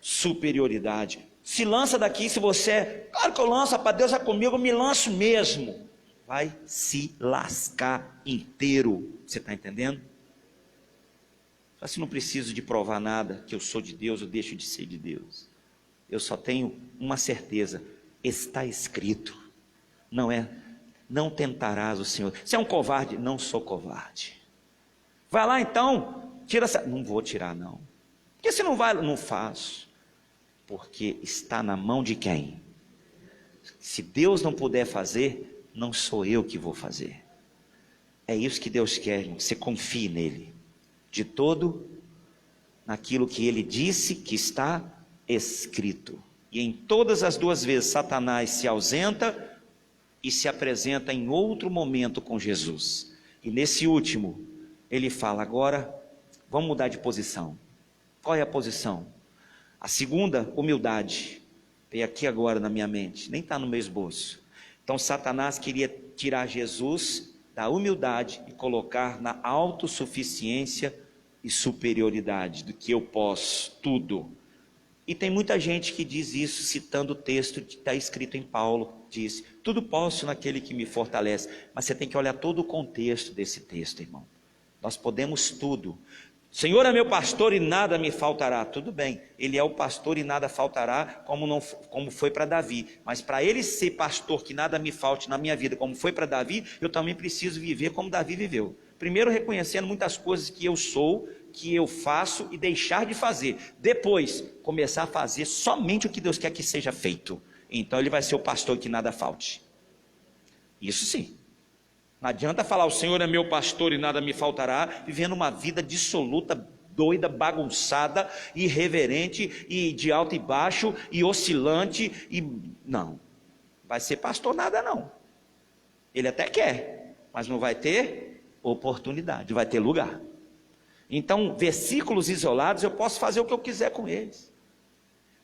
superioridade. Se lança daqui, se você, claro que eu lanço, para Deus é comigo, eu me lanço mesmo. Vai se lascar inteiro, você está entendendo? Assim, não preciso de provar nada, que eu sou de Deus, eu deixo de ser de Deus. Eu só tenho uma certeza, está escrito, não tentarás o Senhor. Você é um covarde? Não sou covarde. Vai lá então, tira essa, não vou tirar não. Porque se não vai, não faço. Porque está na mão de quem? Se Deus não puder fazer, não sou eu que vou fazer. É isso que Deus quer, irmão, que você confie nele, de todo, naquilo que ele disse que está escrito. E em todas as 2 vezes Satanás se ausenta e se apresenta em outro momento com Jesus. E nesse último, ele fala, agora vamos mudar de posição. Qual é a posição? A segunda, humildade. Veio aqui agora na minha mente, nem está no meu esboço. Então Satanás queria tirar Jesus da humildade e colocar na autossuficiência e superioridade, do que eu posso, tudo. E tem muita gente que diz isso, citando o texto que está escrito em Paulo, diz, tudo posso naquele que me fortalece. Mas você tem que olhar todo o contexto desse texto, irmão. Nós podemos tudo. Senhor é meu pastor e nada me faltará. Tudo bem, ele é o pastor e nada faltará, como foi para Davi. Mas para ele ser pastor, que nada me falte na minha vida, como foi para Davi, eu também preciso viver como Davi viveu. Primeiro reconhecendo muitas coisas que eu sou, que eu faço e deixar de fazer. Depois, começar a fazer somente o que Deus quer que seja feito. Então ele vai ser o pastor que nada falte. Isso sim. Não adianta falar, o Senhor é meu pastor e nada me faltará, vivendo uma vida dissoluta, doida, bagunçada, irreverente, e de alto e baixo, e oscilante, e não, vai ser pastor nada não. Ele até quer, mas não vai ter oportunidade, vai ter lugar. Então, versículos isolados, eu posso fazer o que eu quiser com eles.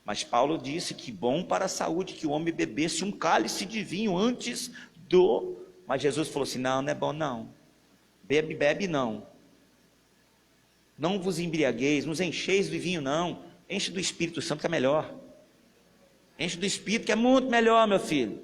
Mas Paulo disse que bom para a saúde que o homem bebesse um cálice de vinho antes do... Mas Jesus falou assim, não é bom não, bebe não, não vos embriagueis, nos encheis de vinho não, enche do Espírito Santo que é melhor, enche do Espírito que é muito melhor, meu filho.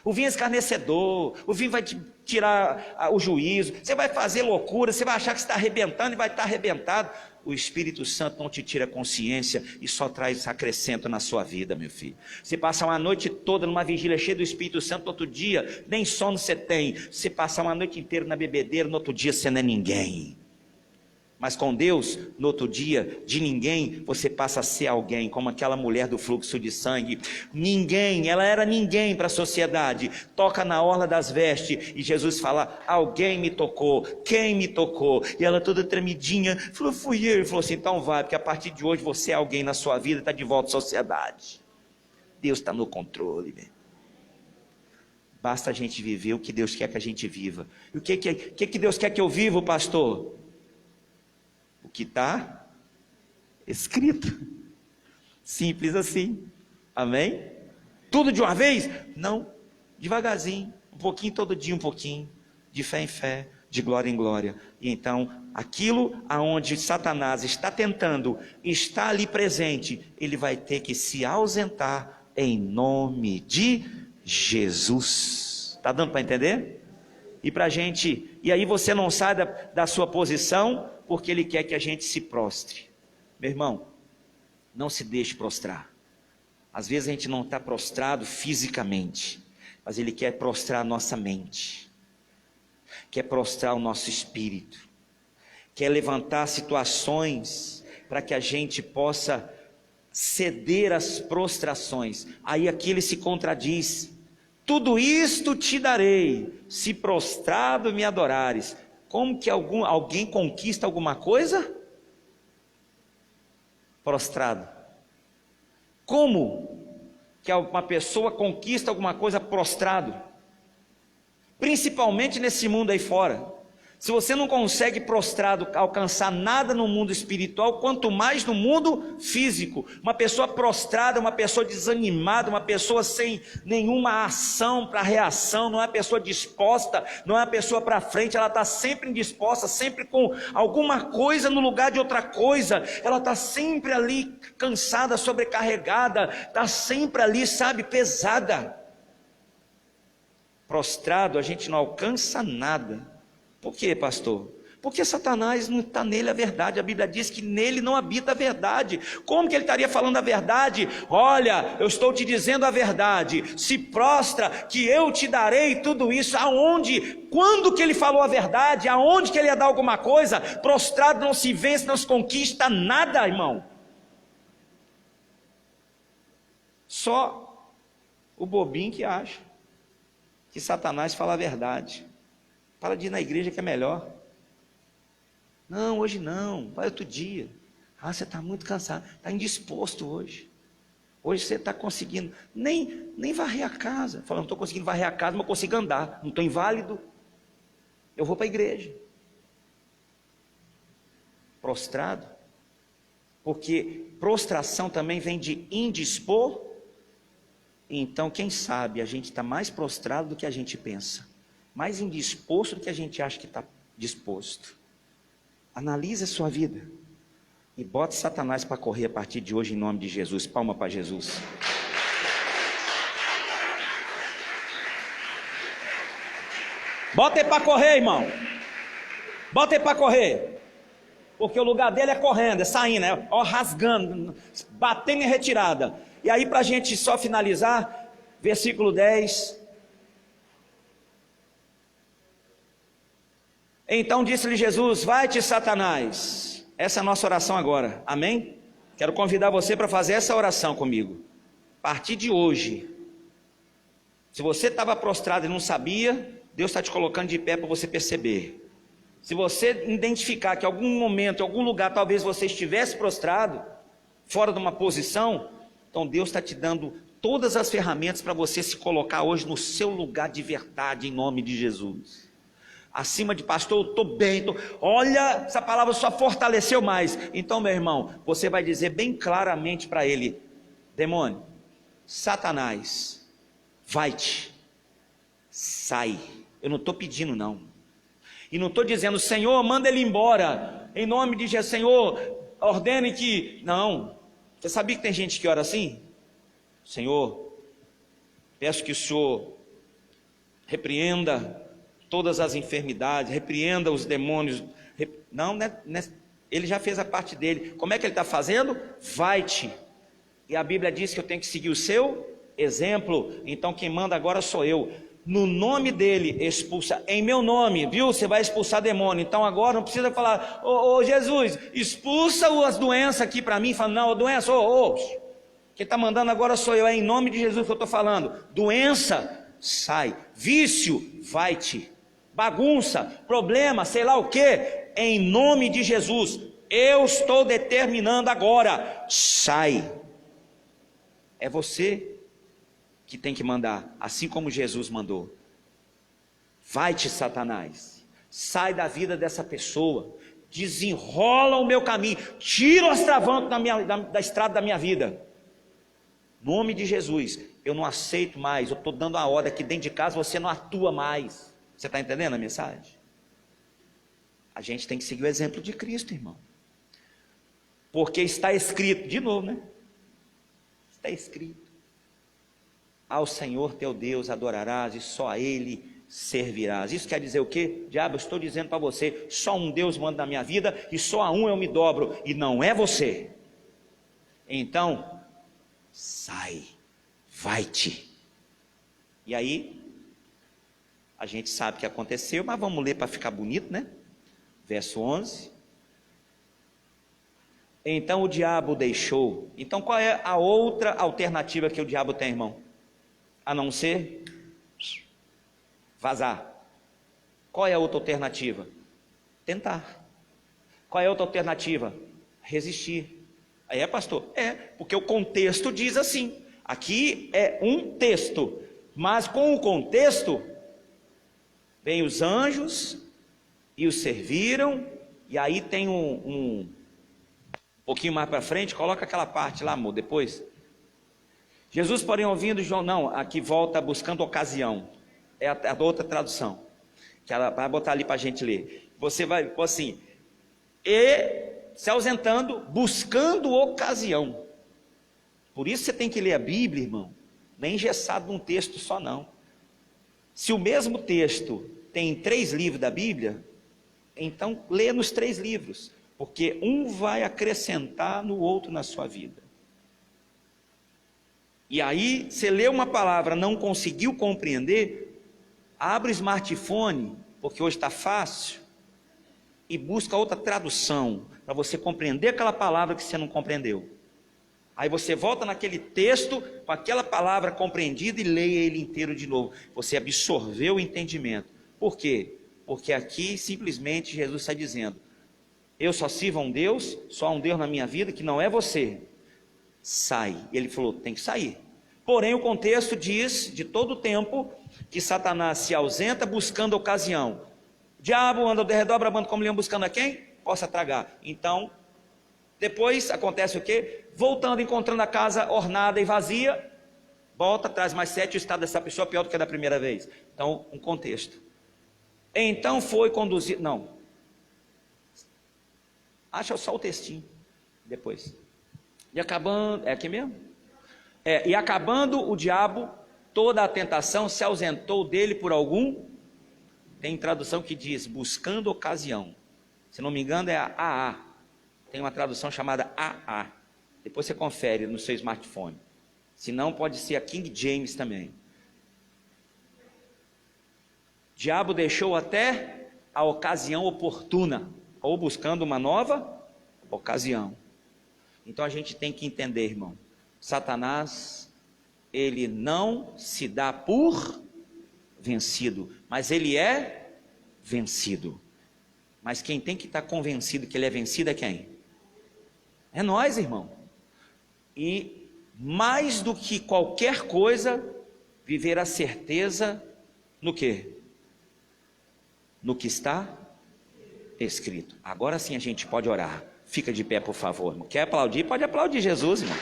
O vinho é escarnecedor, o vinho vai te tirar o juízo, você vai fazer loucura, você vai achar que você está arrebentando e vai estar arrebentado. O Espírito Santo não te tira a consciência e só traz acrescento na sua vida, meu filho. Você passa uma noite toda numa vigília cheia do Espírito Santo, outro dia nem sono você tem. Você passa uma noite inteira na bebedeira, no outro dia você não é ninguém. Mas com Deus, no outro dia, de ninguém, você passa a ser alguém, como aquela mulher do fluxo de sangue. Ninguém, ela era ninguém para a sociedade. Toca na orla das vestes e Jesus fala, alguém me tocou, quem me tocou? E ela toda tremidinha, falou, fui eu. Ele falou assim, então vai, porque a partir de hoje você é alguém na sua vida, está de volta à sociedade. Deus está no controle, né? Basta a gente viver o que Deus quer que a gente viva. E o que Deus quer que eu viva, pastor? que está escrito. Simples assim. Amém? Tudo de uma vez? Não. Devagarzinho. Um pouquinho todo dia, um pouquinho. De fé em fé, de glória em glória. E então, aquilo aonde Satanás está tentando, está ali presente, ele vai ter que se ausentar em nome de Jesus. Está dando para entender? E para a gente, e aí você não sai da sua posição, porque ele quer que a gente se prostre. Meu irmão, não se deixe prostrar. Às vezes a gente não está prostrado fisicamente, mas ele quer prostrar a nossa mente, quer prostrar o nosso espírito, quer levantar situações para que a gente possa ceder às prostrações. Aí aqui ele se contradiz: tudo isto te darei, se prostrado me adorares. Como que alguém conquista alguma coisa? Prostrado. Como que uma pessoa conquista alguma coisa prostrado? Principalmente nesse mundo aí fora. Se você não consegue prostrado alcançar nada no mundo espiritual, quanto mais no mundo físico. Uma pessoa prostrada, uma pessoa desanimada, uma pessoa sem nenhuma ação para reação, não é uma pessoa disposta, não é uma pessoa para frente, ela está sempre indisposta, sempre com alguma coisa no lugar de outra coisa, ela está sempre ali cansada, sobrecarregada, está sempre ali, sabe, pesada. Prostrado, a gente não alcança nada. Por quê, pastor? Porque Satanás não está nele a verdade. A Bíblia diz que nele não habita a verdade. Como que ele estaria falando a verdade? Olha, eu estou te dizendo a verdade. Se prostra que eu te darei tudo isso. Aonde? Quando que ele falou a verdade? Aonde que ele ia dar alguma coisa? Prostrado não se vence, não se conquista nada, irmão. Só o bobinho que acha que Satanás fala a verdade. Para de ir na igreja que é melhor. Não, hoje não, vai outro dia. Ah, você está muito cansado, está indisposto hoje. Hoje você está conseguindo, nem varrer a casa. Falando, não estou conseguindo varrer a casa, mas eu consigo andar. Não estou inválido. Eu vou para a igreja. Prostrado. Porque prostração também vem de indispor. Então, quem sabe a gente está mais prostrado do que a gente pensa. Mais indisposto do que a gente acha que está disposto. Analise a sua vida e bote Satanás para correr a partir de hoje em nome de Jesus. Palma para Jesus. Bota ele para correr, irmão. Bota ele para correr. Porque o lugar dele é correndo, é saindo, é rasgando, batendo em retirada. E aí, para a gente só finalizar, versículo 10. Então disse-lhe Jesus: vai-te, Satanás. Essa é a nossa oração agora, amém? Quero convidar você para fazer essa oração comigo. A partir de hoje, se você estava prostrado e não sabia, Deus está te colocando de pé para você perceber. Se você identificar que em algum momento, em algum lugar, talvez você estivesse prostrado, fora de uma posição, então Deus está te dando todas as ferramentas para você se colocar hoje no seu lugar de verdade, em nome de Jesus. Acima de pastor, eu estou bem, olha, essa palavra só fortaleceu mais. Então, meu irmão, você vai dizer bem claramente para ele: demônio, Satanás, vai-te, sai. Eu não estou pedindo não, e não estou dizendo, Senhor, manda ele embora, em nome de Jesus, Senhor, ordene que, não. Você sabia que tem gente que ora assim? Senhor, peço que o Senhor repreenda todas as enfermidades, repreenda os demônios. Não, né? Ele já fez a parte dele. Como é que ele está fazendo? Vai-te. E a Bíblia diz que eu tenho que seguir o seu exemplo. Então quem manda agora sou eu. No nome dele, expulsa. Em meu nome, viu? Você vai expulsar demônio. Então agora não precisa falar, ô Jesus, expulsa as doenças aqui para mim. Fala, não, doença, quem está mandando agora sou eu. É em nome de Jesus que eu estou falando. Doença, sai. Vício, vai-te. Bagunça, problema, sei lá o que, em nome de Jesus, eu estou determinando agora, sai. É você que tem que mandar, assim como Jesus mandou. Vai-te, Satanás, sai da vida dessa pessoa, desenrolam o meu caminho, tiram as travancos da estrada da minha vida. Em nome de Jesus, eu não aceito mais, eu estou dando a ordem aqui dentro de casa, você não atua mais. Você está entendendo a mensagem? A gente tem que seguir o exemplo de Cristo, irmão. Porque está escrito, de novo, né? Está escrito: ao Senhor teu Deus adorarás e só a Ele servirás. Isso quer dizer o quê? Diabo, eu estou dizendo para você, só um Deus manda na minha vida e só a um eu me dobro, e não é você. Então, sai, vai-te. E aí, a gente sabe o que aconteceu, mas vamos ler para ficar bonito, né? Verso 11. Então o diabo deixou. Então qual é a outra alternativa que o diabo tem, irmão? A não ser vazar. Qual é a outra alternativa? Tentar. Qual é a outra alternativa? Resistir. Aí pastor? Porque o contexto diz assim. Aqui é um texto, mas com o contexto, vem os anjos e os serviram, e aí tem um pouquinho mais para frente, coloca aquela parte lá, amor, depois. Jesus, porém, ouvindo João, não, aqui volta buscando ocasião, é a outra tradução, que ela vai botar ali para a gente ler. Você vai pôr assim, e se ausentando, buscando ocasião. Por isso você tem que ler a Bíblia, irmão, nem engessado num texto só não. Se o mesmo texto tem 3 livros da Bíblia, então lê nos 3 livros, porque um vai acrescentar no outro na sua vida. E aí, você lê uma palavra, não conseguiu compreender, abre o smartphone, porque hoje está fácil, e busca outra tradução, para você compreender aquela palavra que você não compreendeu. Aí você volta naquele texto, com aquela palavra compreendida, e leia ele inteiro de novo. Você absorveu o entendimento. Por quê? Porque aqui simplesmente Jesus está dizendo, eu só sirvo a um Deus, só há um Deus na minha vida que não é você. Sai. Ele falou, tem que sair. Porém o contexto diz, de todo o tempo, que Satanás se ausenta buscando ocasião. O diabo anda ao redor, bramando como leão, buscando a quem? Possa tragar. Então, depois acontece o quê? Voltando, encontrando a casa ornada e vazia, volta, traz mais 7, o estado dessa pessoa é pior do que da primeira vez. Então, um contexto. Então foi conduzido, não, acha só o textinho, depois, e acabando, é aqui mesmo? E acabando o diabo, toda a tentação se ausentou dele por algum, tem tradução que diz, buscando ocasião, se não me engano é a AA, tem uma tradução chamada AA, depois você confere no seu smartphone, se não pode ser a King James também. Diabo deixou até a ocasião oportuna, ou buscando uma nova ocasião. Então a gente tem que entender, irmão, Satanás, ele não se dá por vencido, mas ele é vencido. Mas quem tem que estar convencido que ele é vencido é quem? É nós, irmão. E mais do que qualquer coisa, viver a certeza no quê? No que está escrito. Agora sim a gente pode orar. Fica de pé, por favor, irmão. Quer aplaudir? Pode aplaudir Jesus, irmão.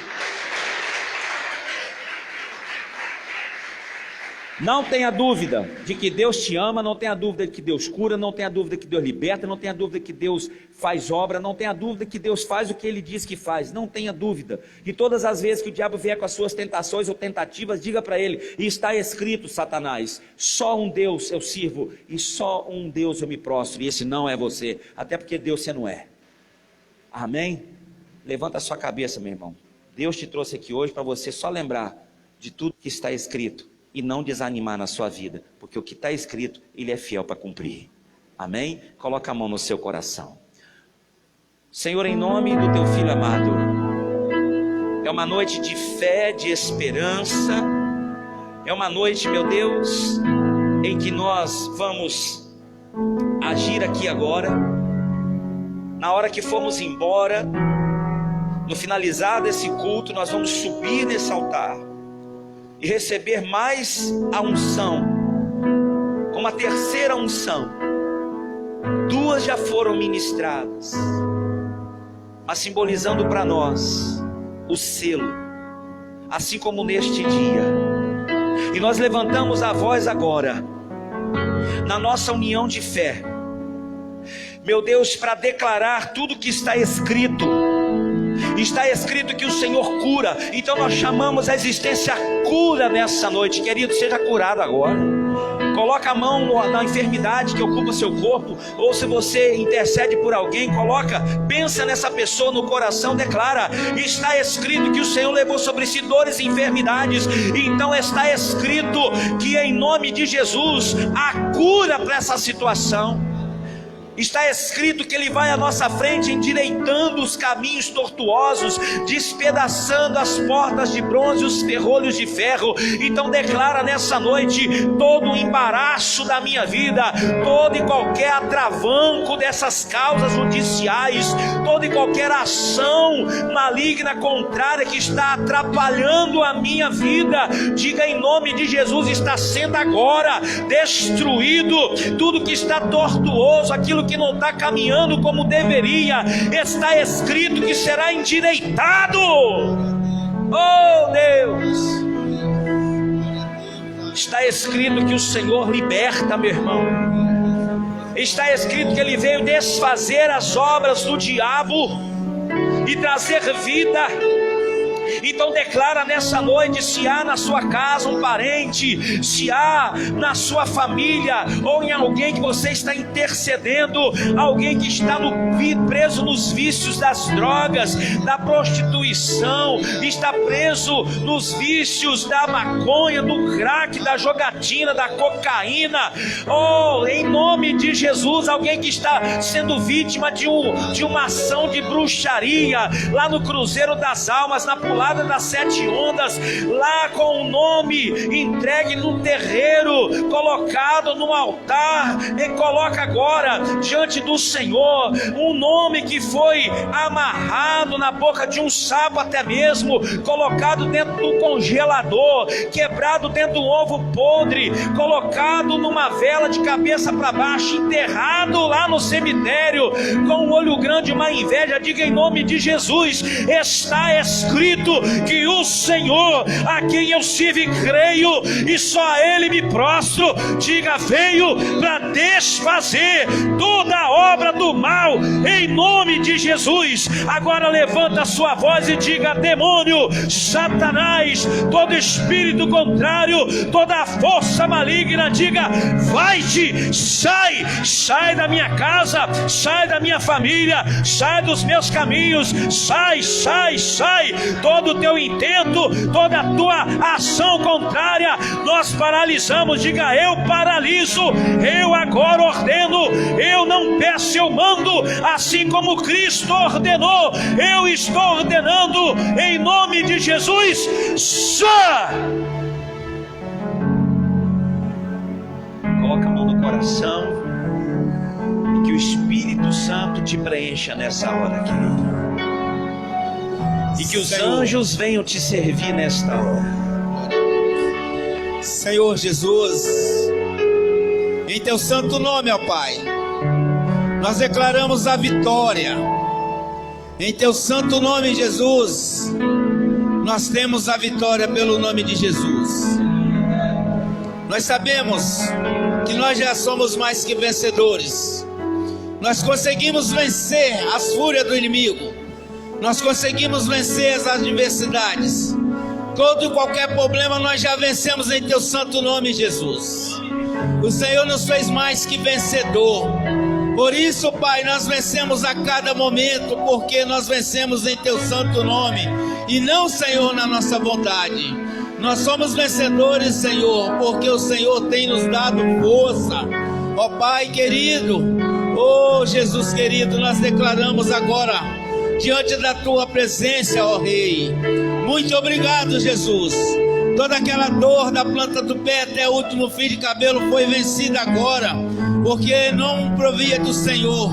Não tenha dúvida de que Deus te ama, não tenha dúvida de que Deus cura, não tenha dúvida que Deus liberta, não tenha dúvida que Deus faz obra, não tenha dúvida que Deus faz o que Ele diz que faz, não tenha dúvida. E todas as vezes que o diabo vier com as suas tentações ou tentativas, diga para ele, e está escrito, Satanás, só um Deus eu sirvo, e só um Deus eu me prostro, e esse não é você, até porque Deus você não é. Amém? Levanta a sua cabeça, meu irmão. Deus te trouxe aqui hoje para você só lembrar de tudo que está escrito, e não desanimar na sua vida, porque o que está escrito, Ele é fiel para cumprir. Amém? Coloca a mão no seu coração. Senhor, em nome do Teu Filho amado, é uma noite de fé, de esperança, é uma noite, meu Deus, em que nós vamos agir aqui agora, na hora que formos embora, no finalizar desse culto, nós vamos subir nesse altar, e receber mais a unção, como a terceira unção, 2 já foram ministradas, mas simbolizando para nós o selo, assim como neste dia. E nós levantamos a voz agora, na nossa união de fé, meu Deus, para declarar tudo que está escrito. Está escrito que o Senhor cura, então nós chamamos a existência a cura nessa noite. Querido, seja curado agora. Coloca a mão na enfermidade que ocupa o seu corpo, ou se você intercede por alguém, pensa nessa pessoa no coração, declara: está escrito que o Senhor levou sobre si dores e enfermidades, então está escrito que em nome de Jesus há cura para essa situação. Está escrito que Ele vai à nossa frente, endireitando os caminhos tortuosos, despedaçando as portas de bronze e os ferrolhos de ferro. Então declara nessa noite: todo o embaraço da minha vida, todo e qualquer atravanco dessas causas judiciais, toda e qualquer ação maligna contrária que está atrapalhando a minha vida, diga em nome de Jesus, está sendo agora destruído. Tudo que está tortuoso, aquilo que não está caminhando como deveria, está escrito que será endireitado. Oh Deus, está escrito que o Senhor liberta, meu irmão. Está escrito que Ele veio desfazer as obras do diabo e trazer vida. Então declara nessa noite: se há na sua casa um parente, se há na sua família, ou em alguém que você está intercedendo, alguém que está preso nos vícios das drogas, da prostituição, está preso nos vícios da maconha, do crack, da jogatina, da cocaína, oh, em nome de Jesus, alguém que está sendo vítima de uma ação de bruxaria, lá no Cruzeiro das Almas, na Pulada das 7 Ondas, lá com o nome entregue no terreiro, colocado no altar, e coloca agora diante do Senhor um nome que foi amarrado na boca de um sapo, até mesmo colocado dentro do congelador, quebrado dentro do ovo podre, colocado numa vela de cabeça para baixo, enterrado lá no cemitério com um olho grande, uma inveja. Diga em nome de Jesus: está escrito que o Senhor, a quem eu sirvo e creio, e só a Ele me prostro, diga, veio para desfazer toda a obra do mal, em nome de Jesus. Agora levanta a sua voz e diga: demônio, Satanás, todo espírito contrário, toda força maligna, diga: vai-te, sai da minha casa, sai da minha família, sai dos meus caminhos, sai, todo o teu intento, toda a tua ação contrária, nós paralisamos. Diga: eu paraliso, eu agora ordeno, eu não peço, eu mando, assim como Cristo ordenou, eu estou ordenando em nome de Jesus. Coloca a mão no coração e que o Espírito Santo te preencha nessa hora, querido. E que os anjos venham te servir nesta hora. Senhor Jesus, em teu santo nome, ó Pai, nós declaramos a vitória. Em teu santo nome, Jesus, nós temos a vitória pelo nome de Jesus. Nós sabemos que nós já somos mais que vencedores. Nós conseguimos vencer as fúrias do inimigo. Nós conseguimos vencer as adversidades. Todo e qualquer problema nós já vencemos em teu santo nome, Jesus. O Senhor nos fez mais que vencedor. Por isso, Pai, nós vencemos a cada momento, porque nós vencemos em teu santo nome, e não, Senhor, na nossa vontade. Nós somos vencedores, Senhor, porque o Senhor tem nos dado força. Ó Pai querido, ó Jesus querido, nós declaramos agora diante da tua presença, ó Rei. Muito obrigado, Jesus. Toda aquela dor da planta do pé até o último fio de cabelo foi vencida agora, porque não provia do Senhor.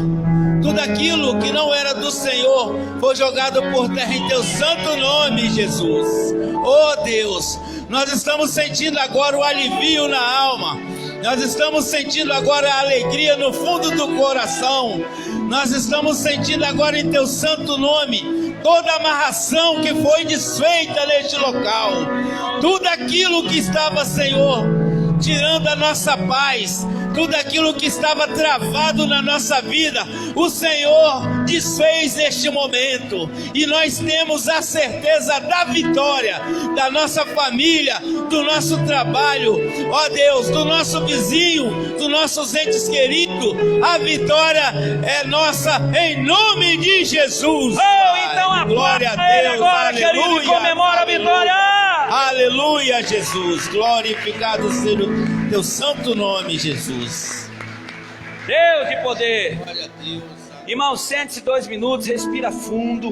Tudo aquilo que não era do Senhor foi jogado por terra em teu santo nome, Jesus. Oh Deus, nós estamos sentindo agora o alivio na alma. Nós estamos sentindo agora a alegria no fundo do coração. Nós estamos sentindo agora em teu santo nome toda a amarração que foi desfeita neste local. Tudo aquilo que estava, Senhor, tirando a nossa paz, tudo aquilo que estava travado na nossa vida, o Senhor desfez neste momento. E nós temos a certeza da vitória da nossa família, do nosso trabalho, ó Deus, do nosso vizinho, dos nossos entes queridos. A vitória é nossa em nome de Jesus. Então glória a Deus, agora, querido, e comemora a vitória. Aleluia, Jesus. Glorificado seja o teu santo nome, Jesus. Deus de poder. Glória a Deus. Irmão, sente-se 2 minutos, respira fundo.